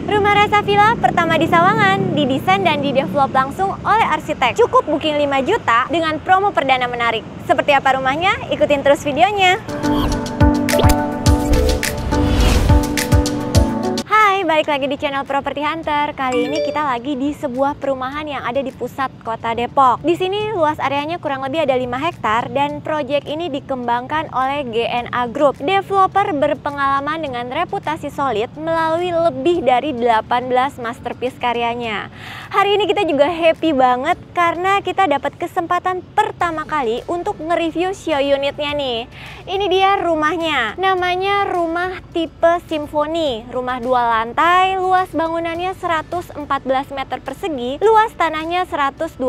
Rumah Rasa Villa pertama di Sawangan, didesain dan didevelop langsung oleh arsitek. Cukup booking 5 juta dengan promo perdana menarik. Seperti apa rumahnya? Ikutin terus videonya. Hai, balik lagi di channel Property Hunter. Kali ini kita lagi di sebuah perumahan yang ada di pusat kota Depok. Di sini luas areanya kurang lebih ada 5 hektar dan proyek ini dikembangkan oleh GNA Group. Developer berpengalaman dengan reputasi solid melalui lebih dari 18 masterpiece karyanya. Hari ini kita juga happy banget karena kita dapat kesempatan pertama kali untuk nge-review show unitnya nih. Ini dia rumahnya. Namanya rumah tipe Simfoni. Rumah 2 lantai, luas bangunannya 114 meter persegi, luas tanahnya 120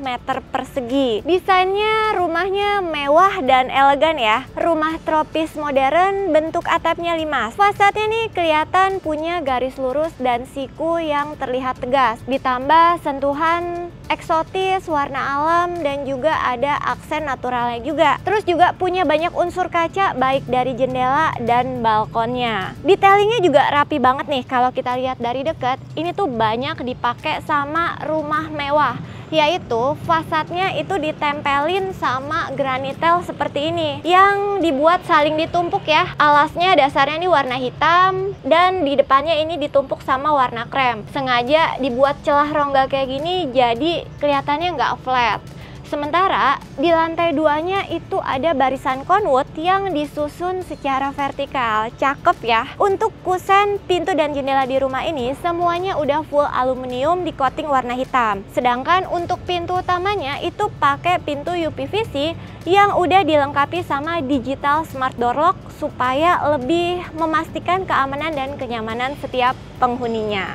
meter persegi. Desainnya rumahnya mewah dan elegan ya. Rumah tropis modern, bentuk atapnya limas. Fasadnya nih kelihatan punya garis lurus dan siku yang terlihat tegas. Ditambah sentuhan eksotis, warna alam, dan juga ada aksen naturalnya juga. Terus juga punya banyak unsur kaca baik dari jendela dan balkonnya. Detailingnya juga rapi banget nih kalau kita lihat dari dekat. Ini tuh banyak dipakai sama rumah mewah, yaitu fasadnya itu ditempelin sama granitel seperti ini yang dibuat saling ditumpuk ya. Alasnya dasarnya ini warna hitam dan di depannya ini ditumpuk sama warna krem. Sengaja dibuat celah rongga kayak gini jadi kelihatannya nggak flat. Sementara di lantai 2-nya itu ada barisan conwood yang disusun secara vertikal. Cakep ya. Untuk kusen, pintu dan jendela di rumah ini semuanya udah full aluminium di coating warna hitam. Sedangkan untuk pintu utamanya itu pakai pintu UPVC yang udah dilengkapi sama digital smart door lock supaya lebih memastikan keamanan dan kenyamanan setiap penghuninya.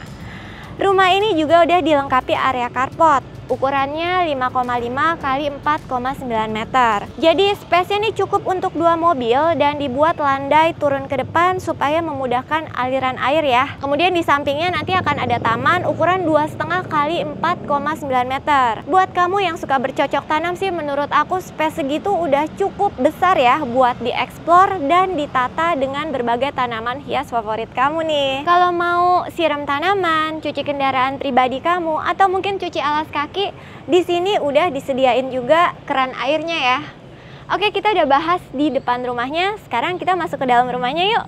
Rumah ini juga udah dilengkapi area carport. Ukurannya 5,5 kali 4,9 meter. Jadi space-nya ini cukup untuk 2 mobil dan dibuat landai turun ke depan supaya memudahkan aliran air ya. Kemudian di sampingnya nanti akan ada taman ukuran 2,5 kali 4,9 meter. Buat kamu yang suka bercocok tanam sih menurut aku space segitu udah cukup besar ya buat dieksplor dan ditata dengan berbagai tanaman hias favorit kamu nih. Kalau mau siram tanaman, cuci kendaraan pribadi kamu, atau mungkin cuci alas kaki, di sini udah disediain juga keran airnya ya. Oke, kita udah bahas di depan rumahnya. Sekarang kita masuk ke dalam rumahnya yuk.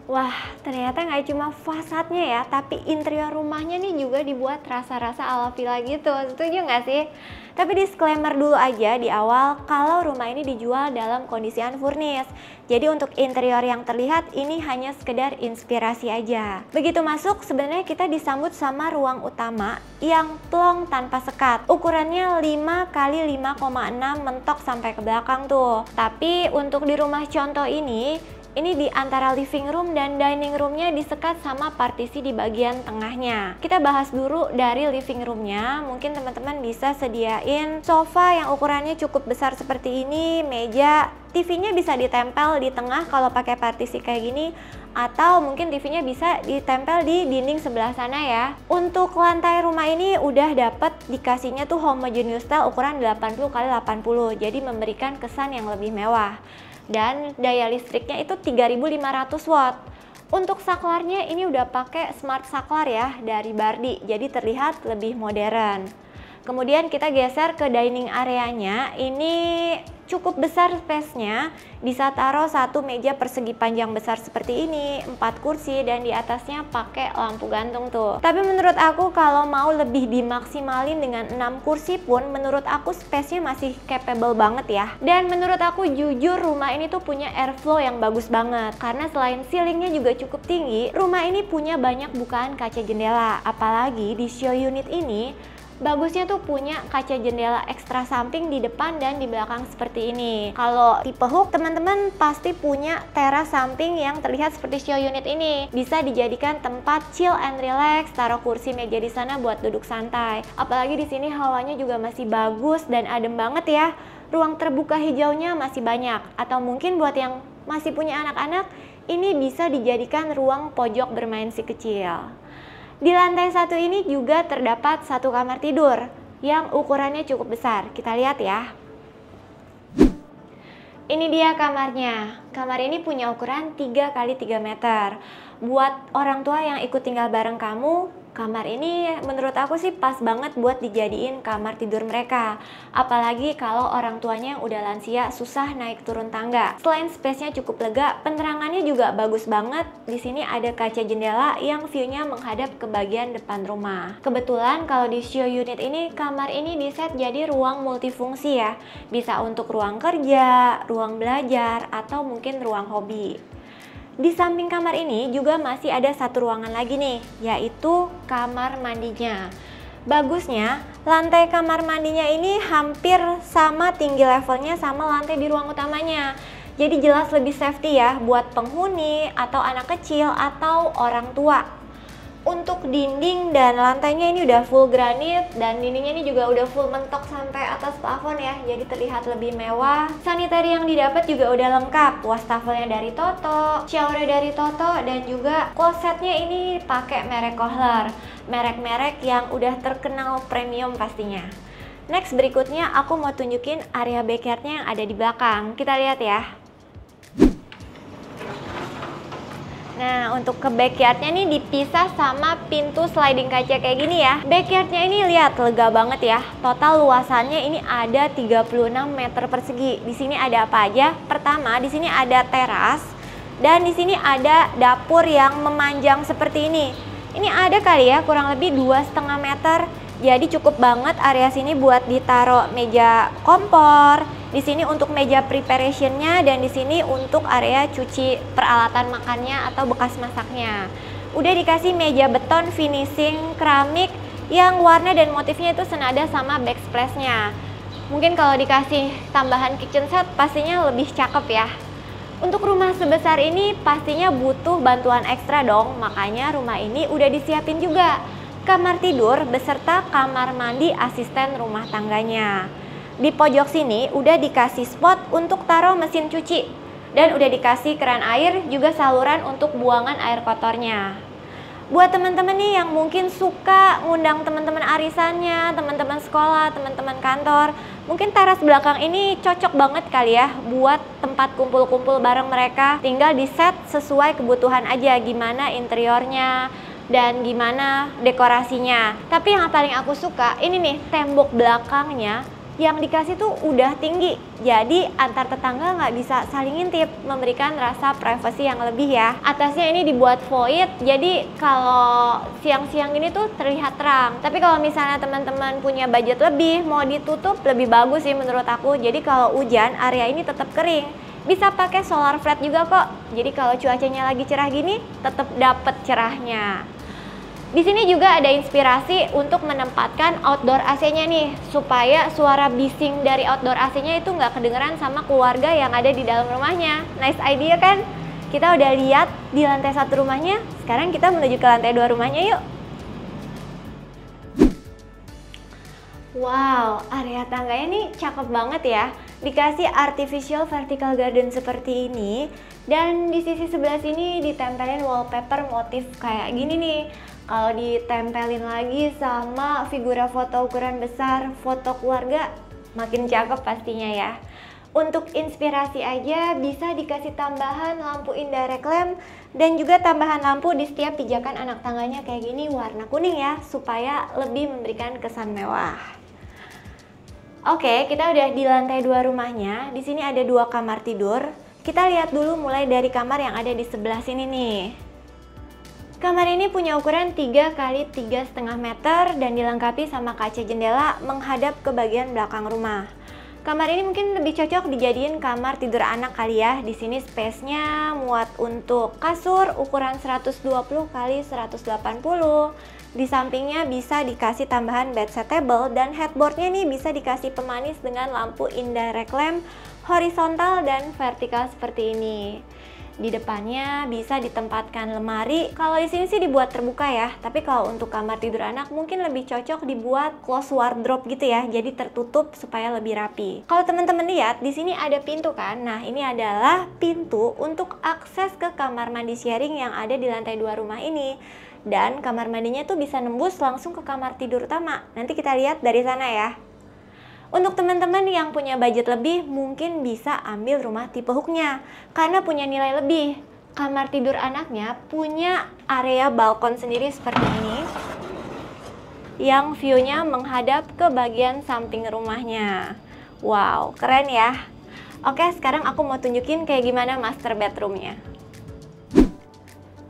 Wah, ternyata nggak cuma fasadnya ya, tapi interior rumahnya nih juga dibuat rasa-rasa ala villa gitu. Setuju nggak sih? Tapi disclaimer dulu aja di awal, kalau rumah ini dijual dalam kondisi unfurnished. Jadi untuk interior yang terlihat ini hanya sekedar inspirasi aja. Begitu masuk, sebenarnya kita disambut sama ruang utama yang plong tanpa sekat. Ukurannya 5 kali 5,6 mentok sampai ke belakang tuh. Tapi untuk di rumah contoh ini di antara living room dan dining roomnya disekat sama partisi di bagian tengahnya. Kita bahas dulu dari living roomnya. Mungkin teman-teman bisa sediain sofa yang ukurannya cukup besar seperti ini, meja, TV-nya bisa ditempel di tengah kalau pakai partisi kayak gini, atau mungkin TV-nya bisa ditempel di dinding sebelah sana ya. Untuk lantai rumah ini udah dapet dikasihnya tuh homogeneous style ukuran 80 kali 80, jadi memberikan kesan yang lebih mewah. Dan daya listriknya itu 3500 watt. Untuk saklarnya ini udah pakai smart saklar ya dari Bardi, jadi terlihat lebih modern. Kemudian kita geser ke dining areanya. Ini cukup besar space-nya. Bisa taruh 1 meja persegi panjang besar seperti ini, 4 kursi, dan di atasnya pakai lampu gantung tuh. Tapi menurut aku kalau mau lebih dimaksimalin dengan 6 kursi pun menurut aku space-nya masih capable banget ya. Dan menurut aku jujur rumah ini tuh punya airflow yang bagus banget. Karena selain ceilingnya juga cukup tinggi, rumah ini punya banyak bukaan kaca jendela. Apalagi di show unit ini bagusnya tuh punya kaca jendela ekstra samping di depan dan di belakang seperti ini. Kalau tipe hook, teman-teman pasti punya teras samping yang terlihat seperti show unit ini. Bisa dijadikan tempat chill and relax, taruh kursi meja di sana buat duduk santai. Apalagi di sini hawanya juga masih bagus dan adem banget ya. Ruang terbuka hijaunya masih banyak. Atau mungkin buat yang masih punya anak-anak, ini bisa dijadikan ruang pojok bermain si kecil. Di lantai 1 ini juga terdapat satu kamar tidur yang ukurannya cukup besar. Kita lihat ya. Ini dia kamarnya. Kamar ini punya ukuran 3 x 3 meter. Buat orang tua yang ikut tinggal bareng kamu, kamar ini menurut aku sih pas banget buat dijadiin kamar tidur mereka. Apalagi kalau orang tuanya yang udah lansia susah naik turun tangga. Selain space-nya cukup lega, penerangannya juga bagus banget. Di sini ada kaca jendela yang view-nya menghadap ke bagian depan rumah. Kebetulan kalau di show unit ini, kamar ini diset jadi ruang multifungsi ya. Bisa untuk ruang kerja, ruang belajar, atau mungkin ruang hobi. Di samping kamar ini juga masih ada satu ruangan lagi nih, yaitu kamar mandinya. Bagusnya, lantai kamar mandinya ini hampir sama tinggi levelnya sama lantai di ruang utamanya. Jadi jelas lebih safety ya buat penghuni atau anak kecil atau orang tua. Untuk dinding dan lantainya ini udah full granit dan dindingnya ini juga udah full mentok sampai atas plafon ya, jadi terlihat lebih mewah. Sanitary yang didapat juga udah lengkap, wastafelnya dari Toto, showernya dari Toto, dan juga klosetnya ini pakai merek Kohler, merek-merek yang udah terkenal premium pastinya. Next, berikutnya aku mau tunjukin area backyardnya yang ada di belakang. Kita lihat ya. Nah, untuk ke backyardnya nih dipisah sama pintu sliding kaca kayak gini ya. Backyardnya ini lihat lega banget ya. Total luasannya ini ada 36 meter persegi. Di sini ada apa aja? Pertama, di sini ada teras dan di sini ada dapur yang memanjang seperti ini. Ini ada kali ya kurang lebih 2,5 meter. Jadi cukup banget area sini buat ditaruh meja kompor. Di sini untuk meja preparationnya dan di sini untuk area cuci peralatan makannya atau bekas masaknya. Udah dikasih meja beton finishing keramik yang warna dan motifnya itu senada sama backsplash-nya. Mungkin kalau dikasih tambahan kitchen set pastinya lebih cakep ya. Untuk rumah sebesar ini pastinya butuh bantuan ekstra dong, makanya rumah ini udah disiapin juga kamar tidur beserta kamar mandi asisten rumah tangganya. Di pojok sini udah dikasih spot untuk taruh mesin cuci dan udah dikasih keran air juga saluran untuk buangan air kotornya. Buat teman-teman nih yang mungkin suka ngundang teman-teman arisannya, teman-teman sekolah, teman-teman kantor, mungkin teras belakang ini cocok banget kali ya buat tempat kumpul-kumpul bareng mereka. Tinggal di set sesuai kebutuhan aja gimana interiornya dan gimana dekorasinya. Tapi yang paling aku suka ini nih, tembok belakangnya yang dikasih tuh udah tinggi, jadi antar tetangga nggak bisa saling ngintip, memberikan rasa privasi yang lebih ya. Atasnya ini dibuat void, jadi kalau siang-siang ini tuh terlihat terang. Tapi kalau misalnya teman-teman punya budget lebih, mau ditutup lebih bagus sih menurut aku. Jadi kalau hujan, area ini tetap kering. Bisa pakai solar flat juga kok. Jadi kalau cuacanya lagi cerah gini, tetap dapet cerahnya. Di sini juga ada inspirasi untuk menempatkan outdoor AC-nya nih, supaya suara bising dari outdoor AC-nya itu nggak kedengeran sama keluarga yang ada di dalam rumahnya. Nice idea kan? Kita udah lihat di lantai 1 rumahnya, sekarang kita menuju ke lantai 2 rumahnya yuk. Wow, area tangganya nih cakep banget ya. Dikasih artificial vertical garden seperti ini, dan di sisi sebelah sini ditempelin wallpaper motif kayak gini nih. Kalau ditempelin lagi sama figura foto ukuran besar, foto keluarga, makin cakep pastinya ya. Untuk inspirasi aja bisa dikasih tambahan lampu indirect lamp dan juga tambahan lampu di setiap pijakan anak tangganya kayak gini warna kuning ya, supaya lebih memberikan kesan mewah. Oke, kita udah di lantai 2 rumahnya. Di sini ada 2 kamar tidur. Kita lihat dulu mulai dari kamar yang ada di sebelah sini nih. Kamar ini punya ukuran 3 x 3,5 meter dan dilengkapi sama kaca jendela menghadap ke bagian belakang rumah. Kamar ini mungkin lebih cocok dijadiin kamar tidur anak kali ya. Di sini space-nya muat untuk kasur ukuran 120 x 180. Di sampingnya bisa dikasih tambahan bedside table dan headboardnya nih bisa dikasih pemanis dengan lampu indirect lamp horizontal dan vertikal seperti ini. Di depannya bisa ditempatkan lemari. Kalau di sini sih dibuat terbuka ya, tapi kalau untuk kamar tidur anak mungkin lebih cocok dibuat close wardrobe gitu ya, jadi tertutup supaya lebih rapi. Kalau teman-teman lihat di sini ada pintu kan. Nah, ini adalah pintu untuk akses ke kamar mandi sharing yang ada di lantai 2 rumah ini. Dan kamar mandinya tuh bisa nembus langsung ke kamar tidur utama. Nanti kita lihat dari sana ya. Untuk teman-teman yang punya budget lebih, mungkin bisa ambil rumah tipe hooknya karena punya nilai lebih. Kamar tidur anaknya punya area balkon sendiri seperti ini, yang view-nya menghadap ke bagian samping rumahnya. Wow, keren ya. Oke, sekarang aku mau tunjukin kayak gimana master bedroomnya.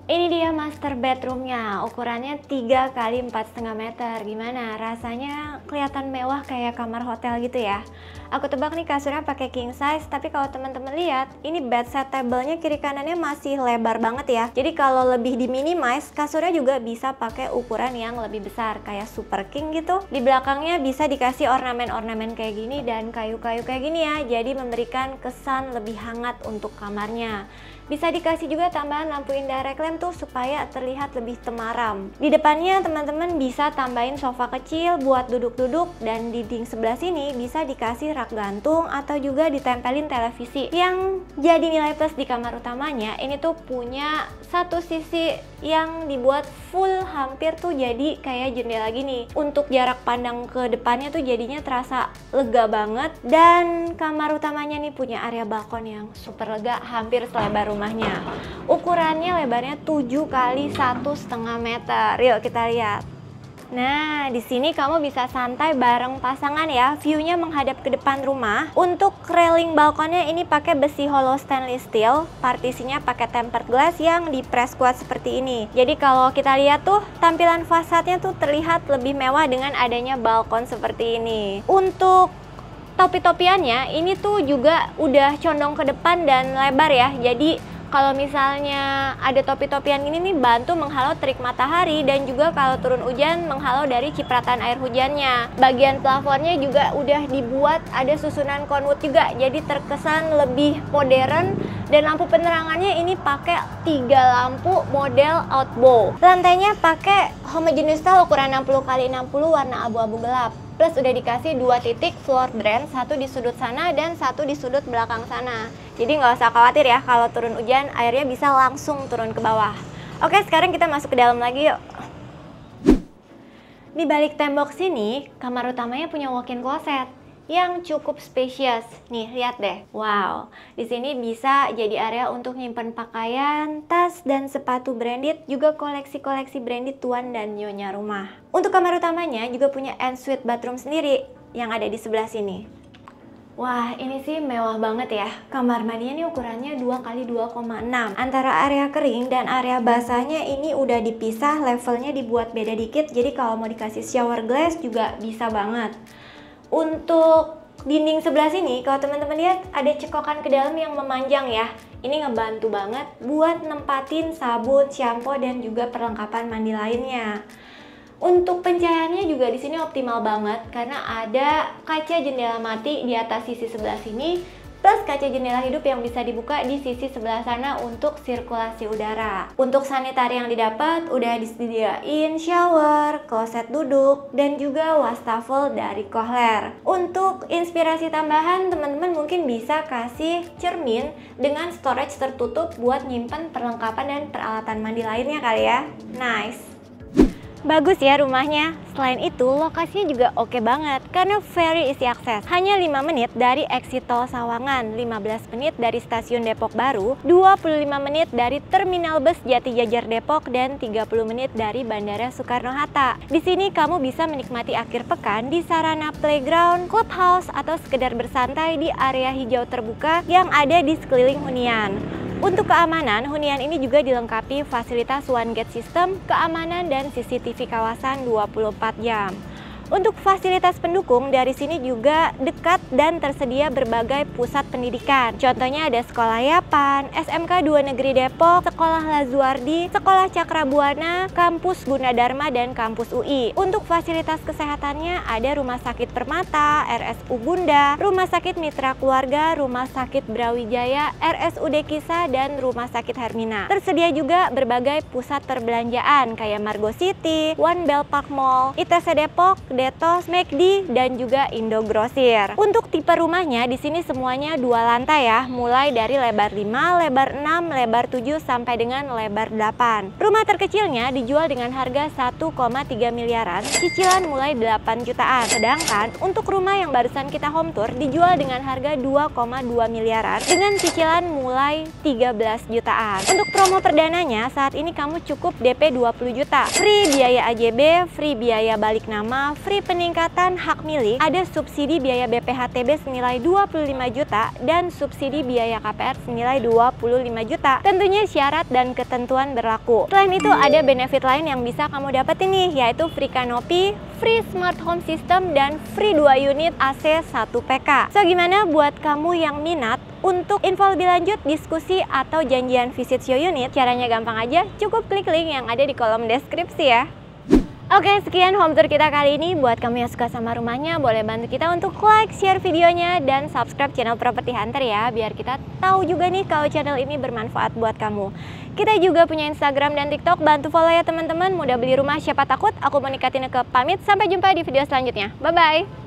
Ini dia master bedroomnya, ukurannya 3 x 4,5 meter. Gimana? Rasanya kelihatan mewah kayak kamar hotel gitu ya. Aku tebak nih kasurnya pakai king size, tapi kalau teman-teman lihat, ini bedside table-nya kiri kanannya masih lebar banget ya. Jadi kalau lebih diminimize, kasurnya juga bisa pakai ukuran yang lebih besar, kayak super king gitu. Di belakangnya bisa dikasih ornamen-ornamen kayak gini dan kayu-kayu kayak gini ya, jadi memberikan kesan lebih hangat untuk kamarnya. Bisa dikasih juga tambahan lampu indirect lamp tuh supaya terlihat lebih temaram. Di depannya teman-teman bisa tambahin sofa kecil buat duduk-duduk, dan dinding sebelah sini bisa dikasih rak gantung atau juga ditempelin televisi. Yang jadi nilai plus di kamar utamanya, ini tuh punya satu sisi yang dibuat full hampir tuh jadi kayak jendela gini. Untuk jarak pandang ke depannya tuh jadinya terasa lega banget, dan kamar utamanya nih punya area balkon yang super lega, hampir selebar rumahnya. Ukurannya lebarnya 7 x 1,5 meter. Yuk kita lihat. Nah, di sini kamu bisa santai bareng pasangan ya. View-nya menghadap ke depan rumah. Untuk railing balkonnya ini pakai besi hollow stainless steel. Partisinya pakai tempered glass yang di-press kuat seperti ini. Jadi kalau kita lihat tuh, tampilan fasadnya tuh terlihat lebih mewah dengan adanya balkon seperti ini. Untuk topi-topiannya ini tuh juga udah condong ke depan dan lebar ya. Jadi kalau misalnya ada topi-topian ini nih, bantu menghalau terik matahari, dan juga kalau turun hujan menghalau dari cipratan air hujannya. Bagian plafonnya juga udah dibuat ada susunan conwood juga, jadi terkesan lebih modern. Dan lampu penerangannya ini pakai 3 lampu model outbow. Lantainya pakai homogeneous tile ukuran 60 x 60 warna abu-abu gelap. Plus udah dikasih 2 titik floor drain, satu di sudut sana dan satu di sudut belakang sana. Jadi nggak usah khawatir ya, kalau turun hujan airnya bisa langsung turun ke bawah. Oke, sekarang kita masuk ke dalam lagi yuk. Di balik tembok sini, kamar utamanya punya walk-in closet yang cukup spacious. Nih, lihat deh. Wow, di sini bisa jadi area untuk nyimpen pakaian, tas, dan sepatu branded, juga koleksi-koleksi branded tuan dan nyonya rumah. Untuk kamar utamanya juga punya ensuite bathroom sendiri yang ada di sebelah sini. Wah, ini sih mewah banget ya. Kamar mandinya nih ukurannya 2 x 2,6. Antara area kering dan area basahnya ini udah dipisah, levelnya dibuat beda dikit. Jadi kalau mau dikasih shower glass juga bisa banget. Untuk dinding sebelah sini, kalau teman-teman lihat ada cekokan ke dalam yang memanjang ya. Ini ngebantu banget buat nempatin sabun, shampoo, dan juga perlengkapan mandi lainnya. Untuk pencahayaannya juga di sini optimal banget karena ada kaca jendela mati di atas sisi sebelah sini, plus kaca jendela hidup yang bisa dibuka di sisi sebelah sana untuk sirkulasi udara. Untuk sanitari yang didapat udah disediain shower, kloset duduk, dan juga wastafel dari Kohler. Untuk inspirasi tambahan, teman-teman mungkin bisa kasih cermin dengan storage tertutup buat nyimpen perlengkapan dan peralatan mandi lainnya kali ya. Nice. Bagus ya rumahnya. Selain itu, lokasinya juga oke banget karena very easy access. Hanya 5 menit dari exit tol Sawangan, 15 menit dari stasiun Depok Baru, 25 menit dari terminal bus Jati Jajar Depok, dan 30 menit dari Bandara Soekarno-Hatta. Di sini kamu bisa menikmati akhir pekan di sarana playground, clubhouse, atau sekedar bersantai di area hijau terbuka yang ada di sekeliling hunian. Untuk keamanan, hunian ini juga dilengkapi fasilitas one gate system, keamanan, dan CCTV kawasan 24 jam. Untuk fasilitas pendukung, dari sini juga dekat dan tersedia berbagai pusat pendidikan. Contohnya ada Sekolah Yapan, SMK 2 Negeri Depok, Sekolah Lazuardi, Sekolah Cakra Buana, Kampus Gunadarma, dan Kampus UI. Untuk fasilitas kesehatannya ada Rumah Sakit Permata, RSU Bunda, Rumah Sakit Mitra Keluarga, Rumah Sakit Brawijaya, RSUD Kisah, dan Rumah Sakit Hermina. Tersedia juga berbagai pusat perbelanjaan kayak Margo City, One Bell Park Mall, ITC Depok, Detos, McD, dan juga Indogrosir. Untuk tipe rumahnya di sini semuanya 2 lantai ya, mulai dari lebar 5, lebar 6, lebar 7 sampai dengan lebar 8. Rumah terkecilnya dijual dengan harga 1,3 miliaran, cicilan mulai 8 jutaan. Sedangkan untuk rumah yang barusan kita home tour dijual dengan harga 2,2 miliaran dengan cicilan mulai 13 jutaan. Untuk promo perdananya saat ini kamu cukup DP 20 juta. Free biaya AJB, free biaya balik nama, free peningkatan hak milik, ada subsidi biaya BPHTB senilai 25 juta dan subsidi biaya KPR senilai 25 juta. Tentunya syarat dan ketentuan berlaku. Selain itu ada benefit lain yang bisa kamu dapetin nih, yaitu free kanopi, free smart home system, dan free 2 unit AC 1 PK. So gimana buat kamu yang minat? Untuk info lebih lanjut, diskusi, atau janjian visit show unit, caranya gampang aja, cukup klik link yang ada di kolom deskripsi ya. Oke, sekian home tour kita kali ini. Buat kamu yang suka sama rumahnya, boleh bantu kita untuk like, share videonya, dan subscribe channel Property Hunter ya, biar kita tahu juga nih kalau channel ini bermanfaat buat kamu. Kita juga punya Instagram dan TikTok, bantu follow ya teman-teman. Mudah beli rumah, siapa takut. Aku Monika Tineke pamit, sampai jumpa di video selanjutnya. Bye-bye!